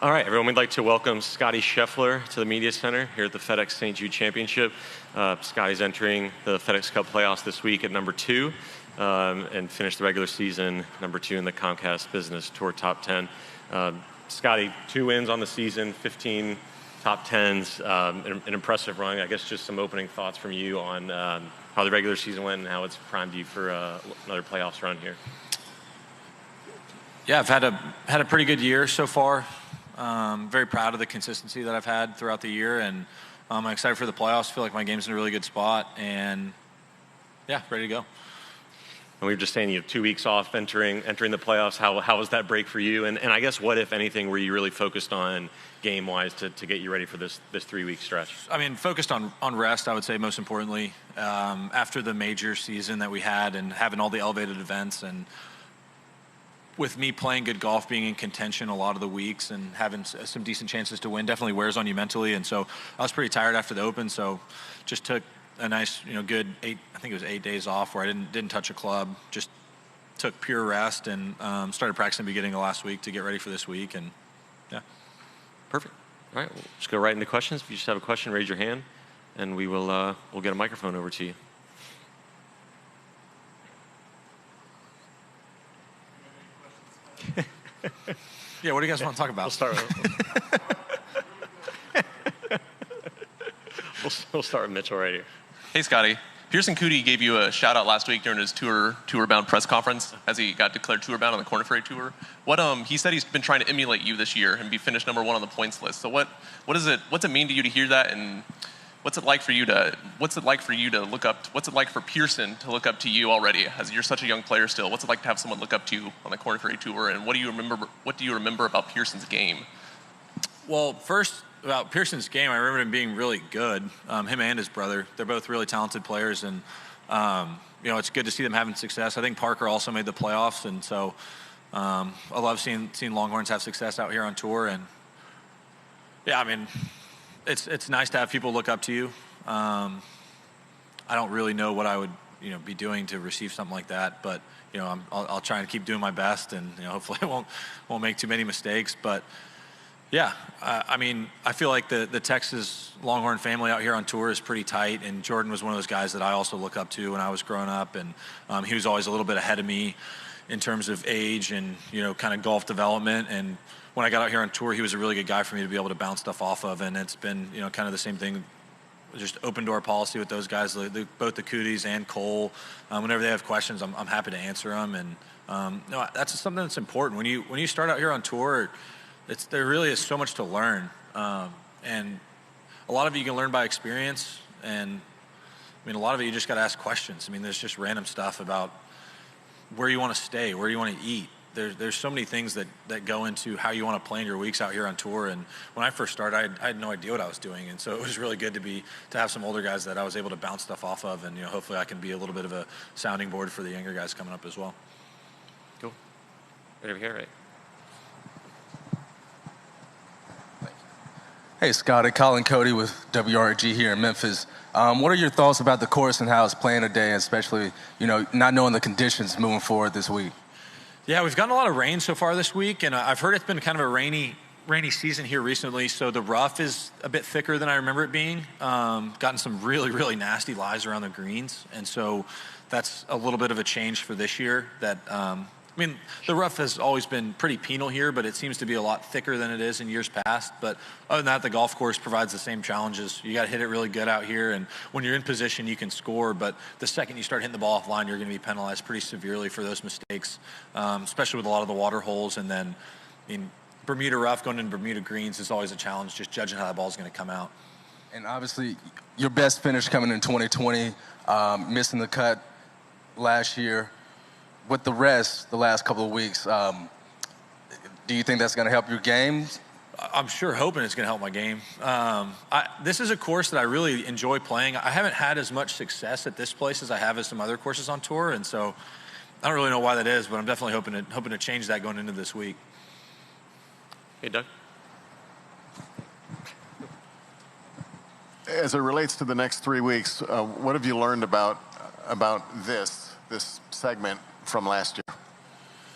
All right, everyone, we'd like to welcome Scottie Scheffler to the Media Center here at the FedEx St. Jude Championship. Scottie's entering the FedEx Cup Playoffs this week at number 2 and finished the regular season number 2 in the Comcast Business Tour Top 10. Scottie, 2 wins on the season, 15 top 10s, an impressive run. I guess just some opening thoughts from you on how the regular season went and how it's primed you for another playoffs run here. Yeah, I've had a pretty good year so far. Very proud of the consistency that I've had throughout the year, and I'm excited for the playoffs. Feel like my game's in a really good spot, and yeah, ready to go. And we were just saying you have 2 weeks off entering the playoffs. How was that break for you? And I guess what, if anything, were you really focused on game-wise to get you ready for this 3-week stretch? I mean, focused on rest, I would say, most importantly. After the major season that we had and having all the elevated events, and with me playing good golf, being in contention a lot of the weeks and having some decent chances to win, definitely wears on you mentally. And so I was pretty tired after the Open, so just took a nice, good 8 days off where I didn't touch a club. Just took pure rest and started practicing the beginning of last week to get ready for this week. And yeah, perfect. All right, we'll just go right into questions. If you just have a question, raise your hand, and we'll get a microphone over to you. Yeah, what do you guys want to talk about? We'll start with, we'll start with Mitchell right here. Hey, Scottie. Pearson Coody gave you a shout out last week during his tour-bound press conference as he got declared tour-bound on the Corner Ferry Tour. He said he's been trying to emulate you this year and be finished number 1 on the points list. So what's it mean to you to hear that, and what's it like for Pearson to look up to you already, as you're such a young player still? What's it like to have someone look up to you on the Corner Ferry Tour, and what do you remember about Pearson's game? Well, first, about Pearson's game, I remember him being really good. Him and his brother, they're both really talented players, and it's good to see them having success. I think Parker also made the playoffs, and so I love seeing Longhorns have success out here on tour. And yeah, I mean, it's nice to have people look up to you. I don't really know what I would be doing to receive something like that, but I'll try and keep doing my best, and hopefully I won't make too many mistakes. But yeah, I mean, I feel like the Texas Longhorn family out here on tour is pretty tight, and Jordan was one of those guys that I also look up to when I was growing up, and he was always a little bit ahead of me in terms of age and kind of golf development. And when I got out here on tour, he was a really good guy for me to be able to bounce stuff off of, and it's been kind of the same thing, just open door policy with those guys, both the Coodys and Cole. Whenever they have questions, I'm happy to answer them, and that's something that's important when you start out here on tour. There really is so much to learn, and a lot of it you can learn by experience, and I mean, a lot of it you just got to ask questions. I mean, there's just random stuff about where you want to stay, where you want to eat. There's so many things that go into how you want to plan your weeks out here on tour. And when I first started, I had no idea what I was doing, and so it was really good to have some older guys that I was able to bounce stuff off of, and hopefully I can be a little bit of a sounding board for the younger guys coming up as well. Cool. Right over here, right? Hey, Scottie, Colin Cody with WRG here in Memphis. What are your thoughts about the course and how it's playing today, especially, not knowing the conditions moving forward this week? Yeah, we've gotten a lot of rain so far this week, and I've heard it's been kind of a rainy season here recently, so the rough is a bit thicker than I remember it being. Gotten some really, really nasty lies around the greens, and so that's a little bit of a change for this year. I mean, the rough has always been pretty penal here, but it seems to be a lot thicker than it is in years past. But other than that, the golf course provides the same challenges. You got to hit it really good out here, and when you're in position, you can score. But the second you start hitting the ball offline, you're going to be penalized pretty severely for those mistakes, especially with a lot of the water holes. And then, I mean, Bermuda rough going into Bermuda greens is always a challenge, just judging how that ball is going to come out. And obviously, your best finish coming in 2020, missing the cut last year. With the rest, the last couple of weeks, do you think that's going to help your game? I'm sure hoping it's going to help my game. This is a course that I really enjoy playing. I haven't had as much success at this place as I have at some other courses on tour, and so I don't really know why that is, but I'm definitely hoping to change that going into this week. Hey, Doug. As it relates to the next 3 weeks, what have you learned about this segment from last year?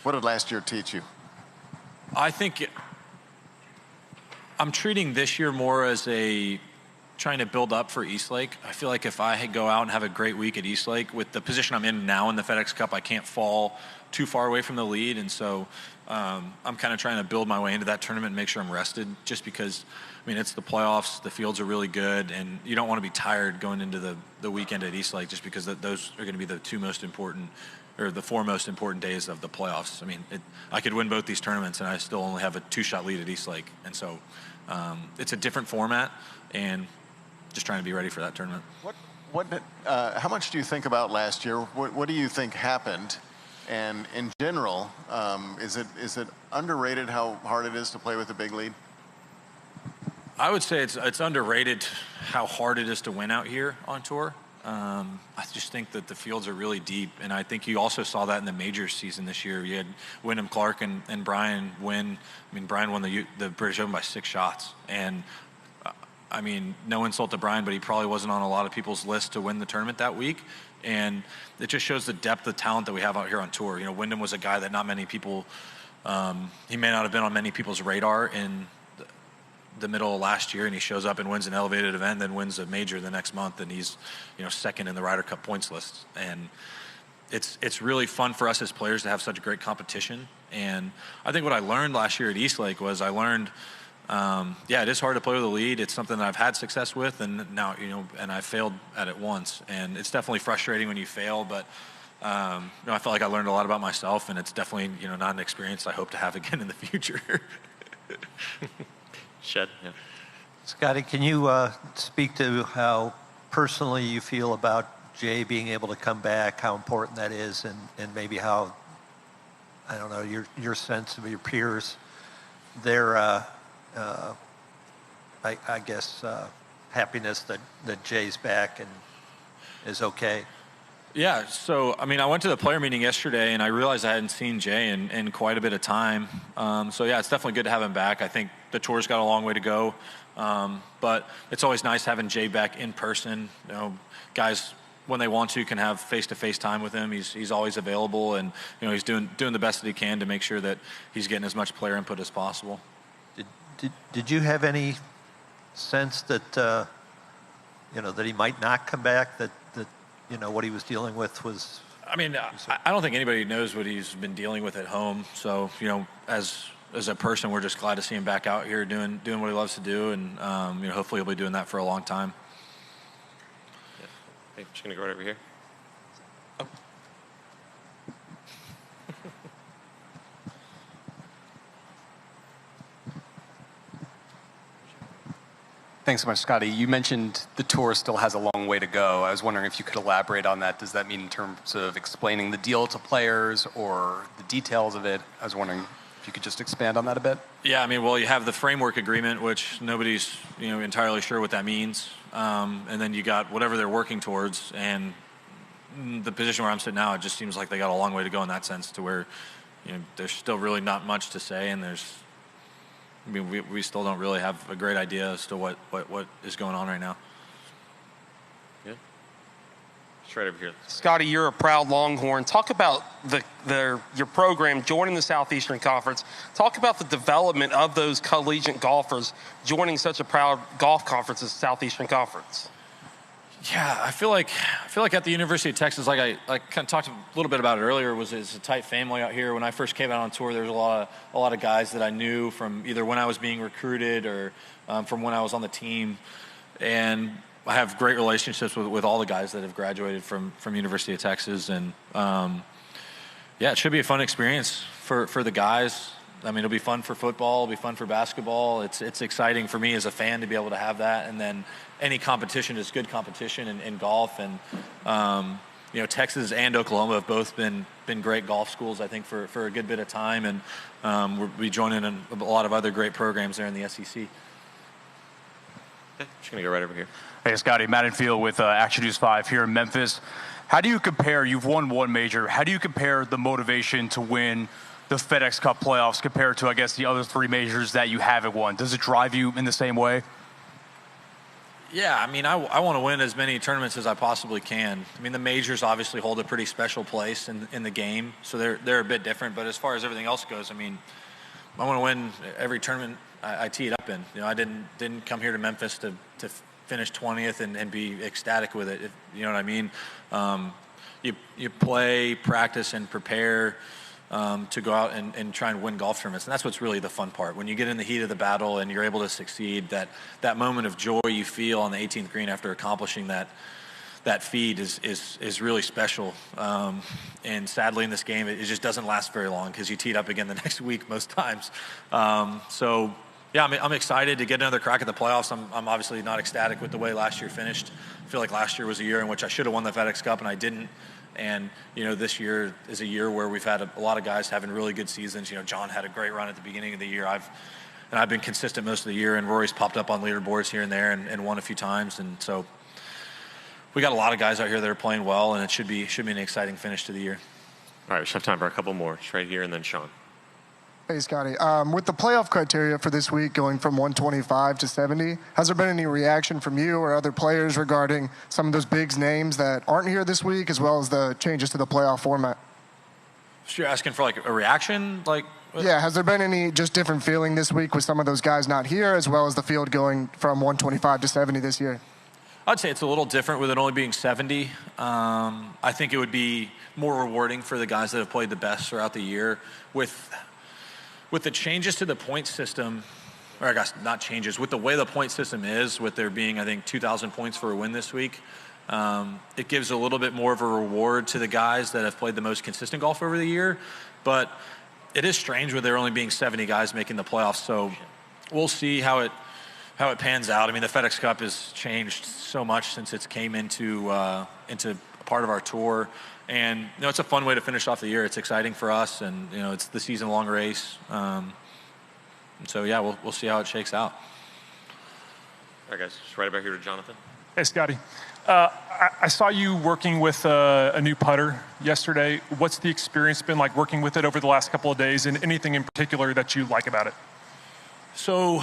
What did last year teach you? I think I'm treating this year more as trying to build up for Eastlake. I feel like if I go out and have a great week at Eastlake, with the position I'm in now in the FedEx Cup, I can't fall too far away from the lead. And so I'm kind of trying to build my way into that tournament and make sure I'm rested, just because, I mean, it's the playoffs, the fields are really good, and you don't want to be tired going into the weekend at Eastlake, just because those are going to be the two most important, or the four most important days of the playoffs. I mean, I could win both these tournaments and I still only have a 2-shot lead at Eastlake. And so it's a different format, and just trying to be ready for that tournament. How much do you think about last year? What do you think happened? And in general, is it underrated how hard it is to play with a big lead? I would say it's underrated how hard it is to win out here on tour. I just think that the fields are really deep, and I think you also saw that in the majors season this year. You had Wyndham Clark and Brian win. I mean, Brian won the British Open by 6 shots, and I mean, no insult to Brian, but he probably wasn't on a lot of people's list to win the tournament that week. And it just shows the depth of talent that we have out here on tour. You know, Wyndham was a guy that not many people, he may not have been on many people's radar in the middle of last year, and he shows up and wins an elevated event, then wins a major the next month, and he's, you know, second in the Ryder Cup points list. And it's really fun for us as players to have such great competition. And I think what I learned last year at Eastlake was it is hard to play with a lead. It's something that I've had success with, and now, you know, and I failed at it once, and it's definitely frustrating when you fail, but you know, I felt like I learned a lot about myself, and it's definitely, you know, not an experience I hope to have again in the future. Shed, yeah. Scottie, can you speak to how personally you feel about Jay being able to come back, how important that is, and maybe how, I don't know, your sense of your peers, their I guess happiness that Jay's back and is okay? Yeah, so, I mean, I went to the player meeting yesterday, and I realized I hadn't seen Jay in quite a bit of time. So, yeah, it's definitely good to have him back. I think the tour's got a long way to go. But it's always nice having Jay back in person. You know, guys, when they want to, can have face-to-face time with him. He's always available, and, you know, he's doing the best that he can to make sure that he's getting as much player input as possible. Did you have any sense that, you know, that he might not come back, that you know, what he was dealing with was... I mean, I don't think anybody knows what he's been dealing with at home. So, you know, as a person, we're just glad to see him back out here doing what he loves to do. And, you know, hopefully he'll be doing that for a long time. Yeah. Hey, I'm just going to go right over here. Oh. Thanks so much, Scottie. You mentioned the tour still has a long way to go. I was wondering if you could elaborate on that. Does that mean in terms of explaining the deal to players or the details of it? I was wondering if you could just expand on that a bit. Yeah, I mean, well, you have the framework agreement, which nobody's, you know, entirely sure what that means. And then you got whatever they're working towards. And the position where I'm sitting now, it just seems like they got a long way to go in that sense, to where, you know, there's still really not much to say, and I mean, we still don't really have a great idea as to what is going on right now. Yeah. It's right over here. Scottie, you're a proud Longhorn. Talk about your program joining the Southeastern Conference. Talk about the development of those collegiate golfers joining such a proud golf conference as the Southeastern Conference. Yeah, I feel like at the University of Texas, like I kind of talked a little bit about it earlier, it's a tight family out here. When I first came out on tour, there was a lot of guys that I knew from either when I was being recruited or from when I was on the team, and I have great relationships with all the guys that have graduated from University of Texas, and yeah, it should be a fun experience for the guys. I mean, it'll be fun for football, it'll be fun for basketball. It's exciting for me as a fan to be able to have that, and then any competition is good competition in golf. And you know, Texas and Oklahoma have both been great golf schools, I think, for a good bit of time, and we'll be joining in a lot of other great programs there in the SEC. Okay, just gonna go right over here. Hey, Scottie, Matt and Field with Action News 5 here in Memphis. How do you compare? You've won one major. How do you compare the motivation to win the FedEx Cup playoffs compared to, I guess, the other 3 majors that you haven't won? Does it drive you in the same way? Yeah, I mean, I want to win as many tournaments as I possibly can. I mean, the majors obviously hold a pretty special place in the game, so they're a bit different. But as far as everything else goes, I mean, I want to win every tournament I teed up in. I didn't come here to Memphis to finish 20th and be ecstatic with it. You know what I mean? You play, practice, and prepare to go out and try and win golf tournaments. And that's what's really the fun part. When you get in the heat of the battle and you're able to succeed, that moment of joy you feel on the 18th green after accomplishing that feat is really special. And sadly in this game, it just doesn't last very long because you teed up again the next week most times. So yeah, I'm excited to get another crack at the playoffs. I'm obviously not ecstatic with the way last year finished. I feel like last year was a year in which I should have won the FedEx Cup and I didn't. And, this year is a year where we've had a lot of guys having really good seasons. John had a great run at the beginning of the year. I've been consistent most of the year, and Rory's popped up on leaderboards here and there and won a few times. And so we got a lot of guys out here that are playing well, and it should be an exciting finish to the year. All right, we should have time for a couple more. Just right here, and then Sean. Hey, Scottie. With the playoff criteria for this week going from 125 to 70, has there been any reaction from you or other players regarding some of those big names that aren't here this week, as well as the changes to the playoff format? So you're asking for like a reaction? Yeah, has there been any just different feeling this week with some of those guys not here, as well as the field going from 125 to 70 this year? I'd say it's a little different with it only being 70. I think it would be more rewarding for the guys that have played the best throughout the year. With the changes to the point system, or I guess not changes, with the way the point system is, with there being, I think, 2,000 points for a win this week, it gives a little bit more of a reward to the guys that have played the most consistent golf over the year. But it is strange with there only being 70 guys making the playoffs, so we'll see how it pans out. I mean, the FedEx Cup has changed so much since it came into a part of our tour. And, it's a fun way to finish off the year. It's exciting for us, and, it's the season-long race. And so, yeah, we'll see how it shakes out. All right, guys, just right about here to Jonathan. Hey, Scottie. I saw you working with a new putter yesterday. What's the experience been like working with it over the last couple of days, and anything in particular that you like about it? So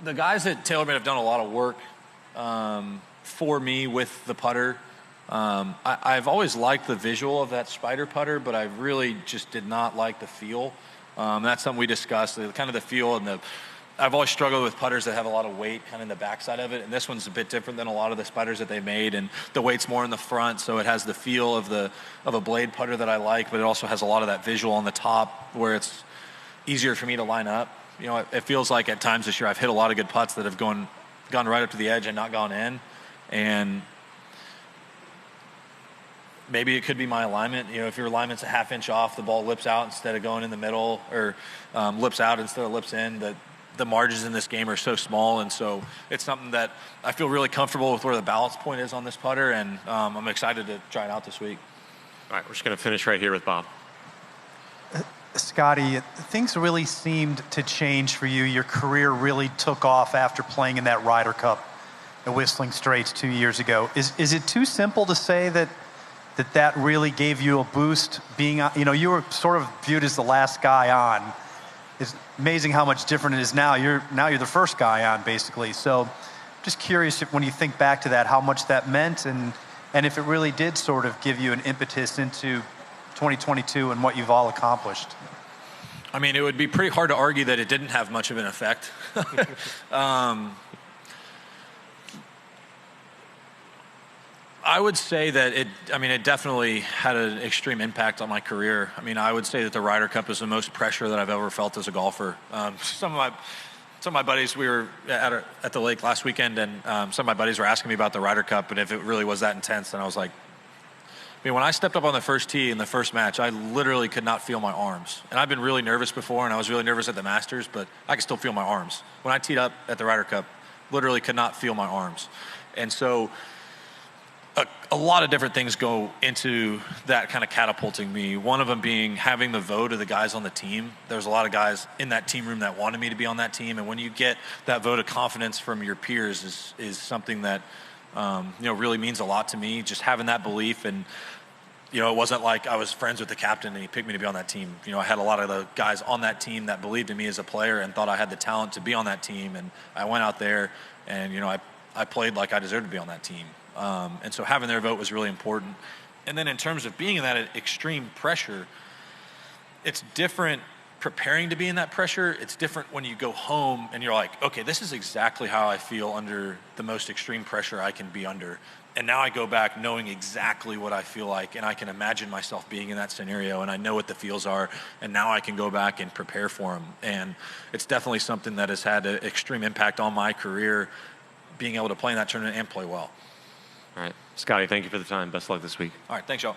the guys at TaylorMade have done a lot of work for me with the putter. I've always liked the visual of that spider putter, but I really just did not like the feel. That's something we discussed, kind of the feel and I've always struggled with putters that have a lot of weight kind of in the backside of it, and this one's a bit different than a lot of the spiders that they made, and the weight's more in the front, so it has the feel of a blade putter that I like, but it also has a lot of that visual on the top where it's easier for me to line up. It feels like at times this year I've hit a lot of good putts that have gone right up to the edge and not gone in, and maybe it could be my alignment. If your alignment's a half inch off, the ball lips out instead of going in the middle, or lips out instead of lips in. The margins in this game are so small, and so it's something that I feel really comfortable with where the balance point is on this putter, and I'm excited to try it out this week. All right, we're just going to finish right here with Bob. Scottie, things really seemed to change for you. Your career really took off after playing in that Ryder Cup at Whistling Straits 2 years ago. Is it too simple to say that really gave you a boost? Being, you were sort of viewed as the last guy on. It's amazing how much different it is now. You're the first guy on, basically. So just curious when you think back to that, how much that meant, and if it really did sort of give you an impetus into 2022 and what you've all accomplished. I mean, it would be pretty hard to argue that it didn't have much of an effect. I would say that it definitely had an extreme impact on my career. I mean, I would say that the Ryder Cup is the most pressure that I've ever felt as a golfer. Some of my buddies, we were at the lake last weekend, and some of my buddies were asking me about the Ryder Cup and if it really was that intense. And I was like, when I stepped up on the first tee in the first match, I literally could not feel my arms. And I've been really nervous before, and I was really nervous at the Masters, but I could still feel my arms. When I teed up at the Ryder Cup, literally could not feel my arms. And so a lot of different things go into that kind of catapulting me. One of them being having the vote of the guys on the team. There's a lot of guys in that team room that wanted me to be on that team, and when you get that vote of confidence from your peers is something that really means a lot to me. Just having that belief, and it wasn't like I was friends with the captain and he picked me to be on that team. I had a lot of the guys on that team that believed in me as a player and thought I had the talent to be on that team, and I went out there and I played like I deserved to be on that team. And so having their vote was really important. And then in terms of being in that extreme pressure, it's different preparing to be in that pressure. It's different when you go home and you're like, okay, this is exactly how I feel under the most extreme pressure I can be under. And now I go back knowing exactly what I feel like, and I can imagine myself being in that scenario, and I know what the feels are, and now I can go back and prepare for them. And it's definitely something that has had an extreme impact on my career, being able to play in that tournament and play well. All right. Scottie, thank you for the time. Best of luck this week. All right, thanks, y'all.